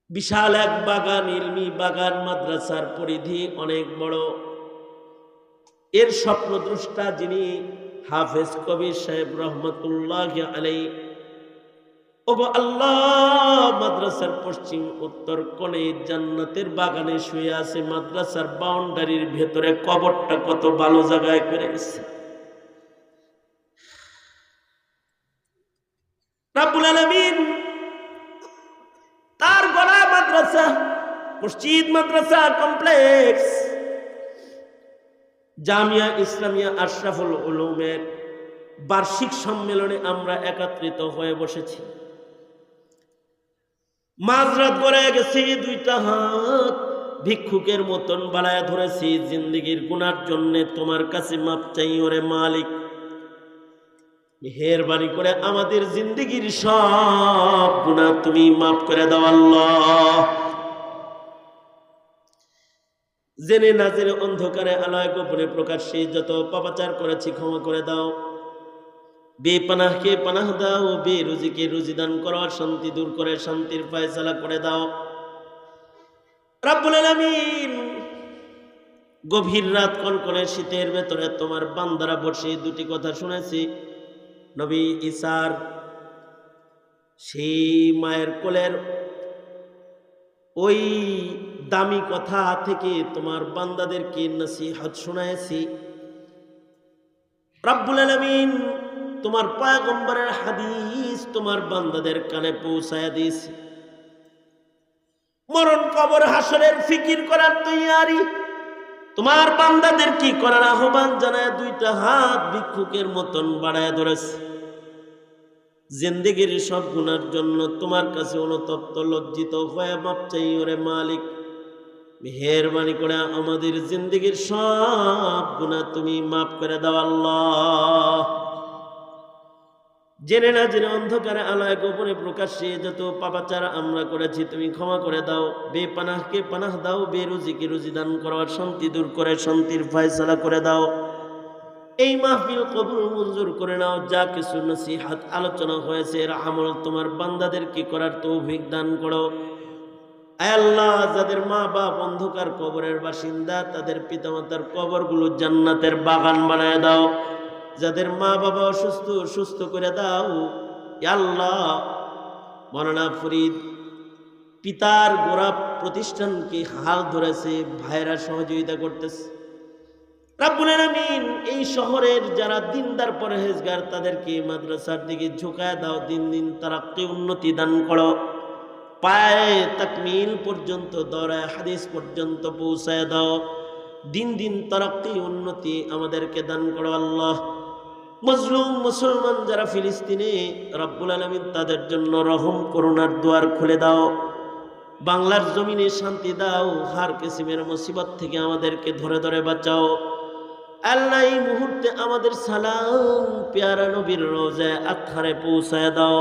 বিশাল এক বাগান, ইলমি বাগান, মাদ্রাসার পরিধি অনেক বড়। এর স্বপ্নদ্রষ্টা যিনি হাফেজ কবির সাহেব রহমতুল্লাহ আলাইহি। ওগো আল্লাহ, মাদ্রাসার পশ্চিম উত্তর কোণে জান্নাতের বাগানে শুয়ে আছে। মাদ্রাসার বাউন্ডারির ভেতরে কবরটা কত ভালো জায়গায় করে গেছে। রাব্বুল আলামিন তার গড়া মাদ্রাসা, মসজিদ, মাদ্রাসা কমপ্লেক্স, জামিয়া ইসলামিয়া আশরাফুল উলুমের বার্ষিক সম্মেলনে আমরা একত্রিত হয়ে বসেছি। মাঝরাত গড়ায় গেছি, দুইটা হাত ভিক্ষুকের মতন বাড়ায় ধরেছি। জিন্দেগির গুনার জন্য তোমার কাছে মাপ চাই ওরে মালিক। মেহেরবানি করে আমাদের জিন্দেগির সব গুনাহ তুমি মাফ করে দাও আল্লাহ। জেনে না জেনে, অন্ধকারে আলোয় গোপনে প্রকাশ্যে যত পাপাচার করেছি ক্ষমা করে দাও। বেপানাহকে পানাহ দাও, বেরুজিকে রুজি দান করো, শান্তি দূর করে শান্তির ফয়সালা করে দাও রাব্বুল আলামিন। গভীর রাত কনকনে শীতের ভেতরে তোমার বান্দারা বসে দুটি কথা শুনেছি। নবী ঈসার সেই মায়ের কোলের ওই দামি কথা থেকে তোমার বান্দাদেরকে নসিহত শোনায়েছি। রাব্বুল আলামিন তোমার পয়গম্বরের হাদিস তোমার বান্দাদের কানে পৌঁছায় দিয়েছি। মরণ কবর হাসরের ফিকির করার তৈয়ারি তোমার বান্দাদের কি করার আহ্বান জানায় দুইটা হাত ভিক্ষুকের মতন বাড়ায় ধরেছে। জিন্দেগির সব গুনার জন্য তোমার কাছে অনুতপ্ত লজ্জিত হয়ে মাপ চাই ওরে মালিক। মেহেরবানি করে আমাদের জিন্দেগির সব গুনাহ তুমি মাফ করে দাও আল্লাহ। জেনে না জেনে, অন্ধকারে আলোয় গোপনে প্রকাশ্যে যত পাপাচার আমরা করেছি তুমি ক্ষমা করে দাও। বেপানাহকে পানাহ দাও, বেরুজিকে রুজি দান করো, শান্তি দূর করে শান্তির ফয়সালা করে দাও। এই মাহফিল কবুল মঞ্জুর করে নাও। যা কিছু নসিহত আলোচনা হয়েছে এর আমল তোমার বান্দাদেরকে করার তৌফিক দান করো। আয় আল্লাহ, যাদের মা বাপ অন্ধকার কবরের বাসিন্দা, তাদের পিতামাতার কবরগুলো জান্নাতের বাগান বানায় দাও। যাদের মা বাবা অসুস্থ, সুস্থ করে দাও। ইয়া আল্লাহ, মৌলানা ফরিদ পিতার গোড়া প্রতিষ্ঠানকে হাল ধরেছে, ভাইরা সহযোগিতা করতেছে। রাব্বুল আলামিন এই শহরের যারা দিনদার পরহেজগার তাদেরকে মাদ্রাসার দিকে ঝুঁকায় দাও। দিন দিন তারাক্কি উন্নতি দান করো। পায়ে তাকমিল পর্যন্ত, দরায় হাদিস পর্যন্ত পৌঁছায় দাও। দিন দিন তারাক্কি উন্নতি আমাদেরকে দান করো আল্লাহ। মজলুম মুসলমান যারা ফিলিস্তিনে, রাব্বুল আলামিন তাদের জন্য রহম করুণার দুয়ার খুলে দাও। বাংলার জমিনে শান্তি দাও। হার কিসিমের মুসিবত থেকে আমাদেরকে ধরে ধরে বাঁচাও আল্লাহ। এই মুহূর্তে আমাদের সালাম পেয়ারা নবীর রওজায়ে আতহারে পৌঁছায় দাও।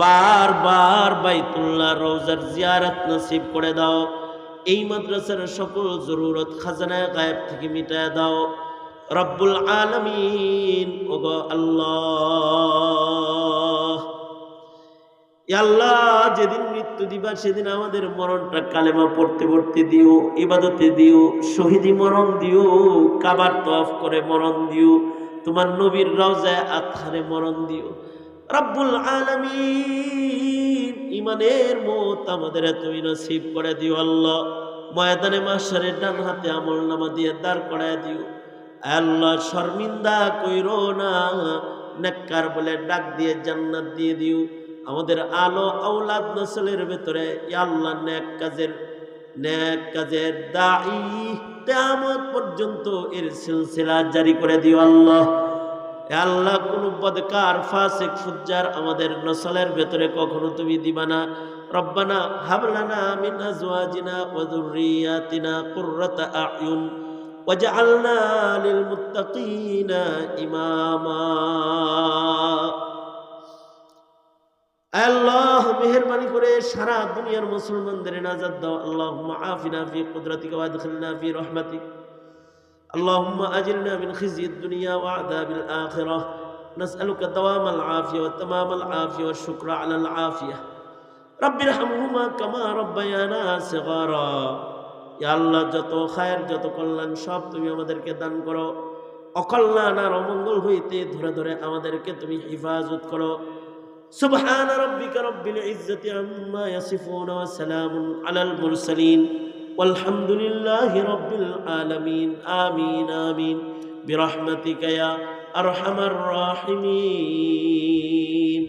বারবার বাইতুল্লাহ রওজার জিয়ারত নসিব করে দাও। এই মাদ্রাসার সকল জরুরত খাজানায়ে গায়েব থেকে মিটায় দাও রব্বুল আলামিন। ওগো আল্লাহ, ইয়া আল্লাহ, যেদিন মৃত্যু দিবা সেদিন আমাদের মরণটা কালেমা পড়তে পড়তে দিও, ইবাদতে দিও, শহীদি মরণ দিও, কাবার তওয়াফ করে মরণ দিও, তোমার নবীর রওজায়ে আতহারে মরণ দিও রব্বুল আলামিন। ইমানের মত আমাদের তুমি নসিব করে দিও আল্লাহ। ময়দানে মাহশারের ডান হাতে আমলনামা দিয়ে দাঁড় করায় দিও আল্লাহ। শর্মিন্দা কইরো না, নেককার বলে ডাক দিয়ে জান্নাত দিয়ে দিও। আমাদের আলো আওলাদ নসলের ভেতরে ইয়া আল্লাহ নেক কাজের দাঈ কিয়ামত পর্যন্ত এর সিলসিলা জারি করে দিও আল্লাহ। আল্লাহ, কোন বদকার ফাসিক ফুজ্জার আমাদের নসলের ভেতরে কখনো তুমি দিবা না। রব্বানা হাবলানা মিন আজওয়াজিনা ওয়া যুররিয়াতিনা কুররাতা আ'য়ুন ওয়াজআলনা লিল মুত্তাকিনা ইমামা। আল্লাহ, মেহেরবানি করে সারা দুনিয়ার মুসলমানদের নাজাত দাও। আল্লাহুম্মা আফিনা ফি কুদরাতিকা ওয়া আদখিলনা ফি রাহমাতিক। اللهم أجرنا من خزي الدنيا وعذاب الآخرة নাসআলুকা দাওয়ামাল আফিয়া ওয়া তামামাল আফিয়া ওয়া শুকরা আলাল আফিয়া রাব্বির হামহুমা কামা রাব্বায়ানা সিগারা। ইয়া আল্লাহ, যত খায়ের যত কল্যাণ সব তুমি আমাদেরকে দান করো, অকল্যাণ আর অমঙ্গল হইতে ধরে ধরে আমাদেরকে তুমি হিফাজত করো। সুবহানা রাব্বিকা রাব্বিল ইজ্জাতি আম্মা ইয়াসিফুন ওয়া সালামুন আলাল মুরসালিন ওয়ালহামদুলিল্লাহি রাব্বিল আলামিন। আমিন আমিন বিরহমাতিকা ইয়া আরহামার রাহিমিন।